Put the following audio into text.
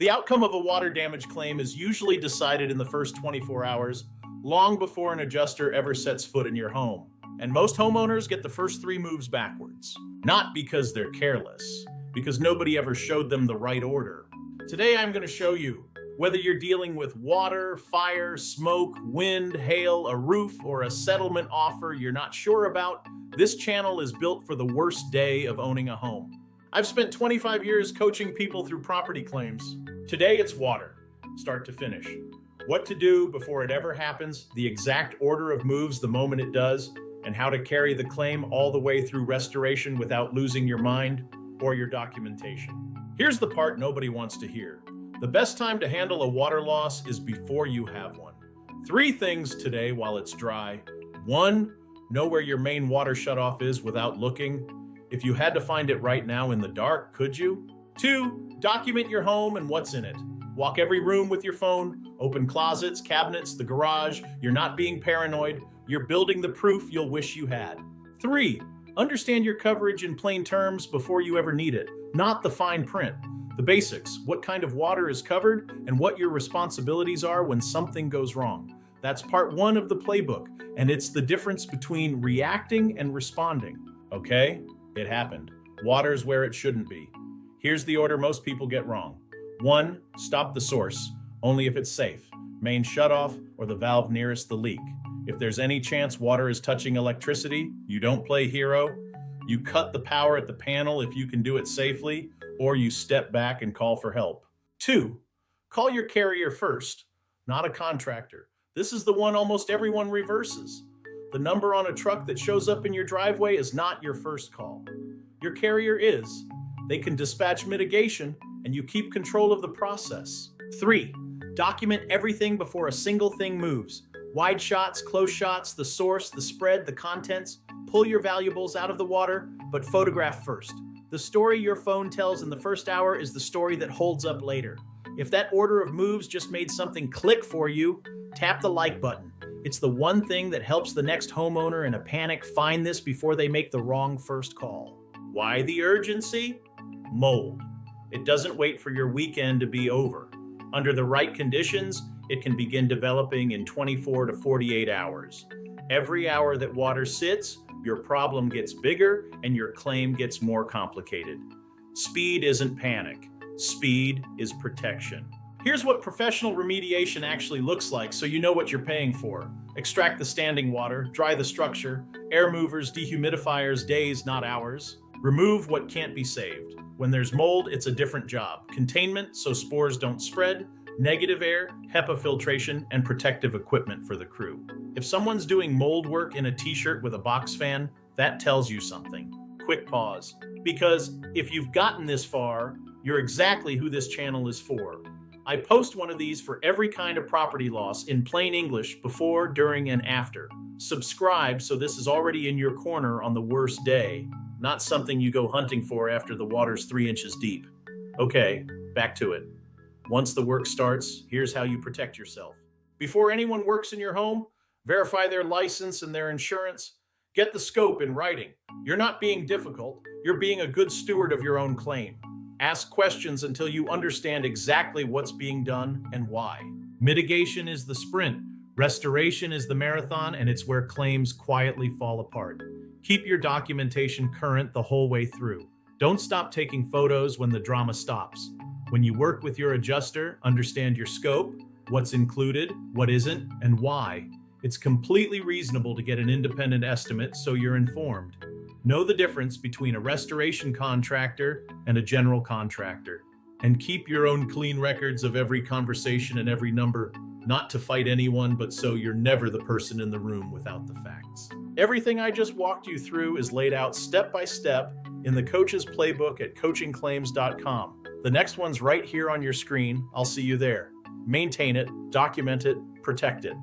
The outcome of a water damage claim is usually decided in the first 24 hours, long before an adjuster ever sets foot in your home. And most homeowners get the first 3 moves backwards. Not because they're careless, because nobody ever showed them the right order. Today I'm going to show you whether you're dealing with water, fire, smoke, wind, hail, a roof, or a settlement offer you're not sure about. This channel is built for the worst day of owning a home. I've spent 25 years coaching people through property claims. Today it's water, start to finish. What to do before it ever happens, the exact order of moves the moment it does, and how to carry the claim all the way through restoration without losing your mind or your documentation. Here's the part nobody wants to hear. The best time to handle a water loss is before you have one. 3 things today while it's dry. 1, know where your main water shutoff is without looking. If you had to find it right now in the dark, could you? 2, document your home and what's in it. Walk every room with your phone, open closets, cabinets, the garage. You're not being paranoid. You're building the proof you'll wish you had. 3, understand your coverage in plain terms before you ever need it, not the fine print. The basics, what kind of water is covered and what your responsibilities are when something goes wrong. That's part 1 of the playbook, and it's the difference between reacting and responding. Okay? It happened. Water's where it shouldn't be. Here's the order most people get wrong. 1, stop the source, only if it's safe. Main shutoff or the valve nearest the leak. If there's any chance water is touching electricity, you don't play hero. You cut the power at the panel if you can do it safely, or you step back and call for help. 2, call your carrier first, not a contractor. This is the one almost everyone reverses. The number on a truck that shows up in your driveway is not your first call. Your carrier is. They can dispatch mitigation, and you keep control of the process. 3, document everything before a single thing moves. Wide shots, close shots, the source, the spread, the contents. Pull your valuables out of the water, but photograph first. The story your phone tells in the first hour is the story that holds up later. If that order of moves just made something click for you, tap the like button. It's the one thing that helps the next homeowner in a panic find this before they make the wrong first call. Why the urgency? Mold. It doesn't wait for your weekend to be over. Under the right conditions, it can begin developing in 24 to 48 hours. Every hour that water sits, your problem gets bigger and your claim gets more complicated. Speed isn't panic. Speed is protection. Here's what professional remediation actually looks like so you know what you're paying for. Extract the standing water, dry the structure, air movers, dehumidifiers, days, not hours. Remove what can't be saved. When there's mold, it's a different job. Containment so spores don't spread, negative air, HEPA filtration, and protective equipment for the crew. If someone's doing mold work in a t-shirt with a box fan, that tells you something. Quick pause. Because if you've gotten this far, you're exactly who this channel is for. I post one of these for every kind of property loss in plain English before, during, and after. Subscribe so this is already in your corner on the worst day, not something you go hunting for after the water's 3 inches deep. Okay, back to it. Once the work starts, here's how you protect yourself. Before anyone works in your home, verify their license and their insurance. Get the scope in writing. You're not being difficult, you're being a good steward of your own claim. Ask questions until you understand exactly what's being done and why. Mitigation is the sprint, restoration is the marathon, and it's where claims quietly fall apart. Keep your documentation current the whole way through. Don't stop taking photos when the drama stops. When you work with your adjuster, understand your scope, what's included, what isn't, and why. It's completely reasonable to get an independent estimate so you're informed. Know the difference between a restoration contractor and a general contractor. And keep your own clean records of every conversation and every number, not to fight anyone, but so you're never the person in the room without the facts. Everything I just walked you through is laid out step by step in the Coach's Playbook at coachingclaims.com. The next one's right here on your screen. I'll see you there. Maintain it, document it, protect it.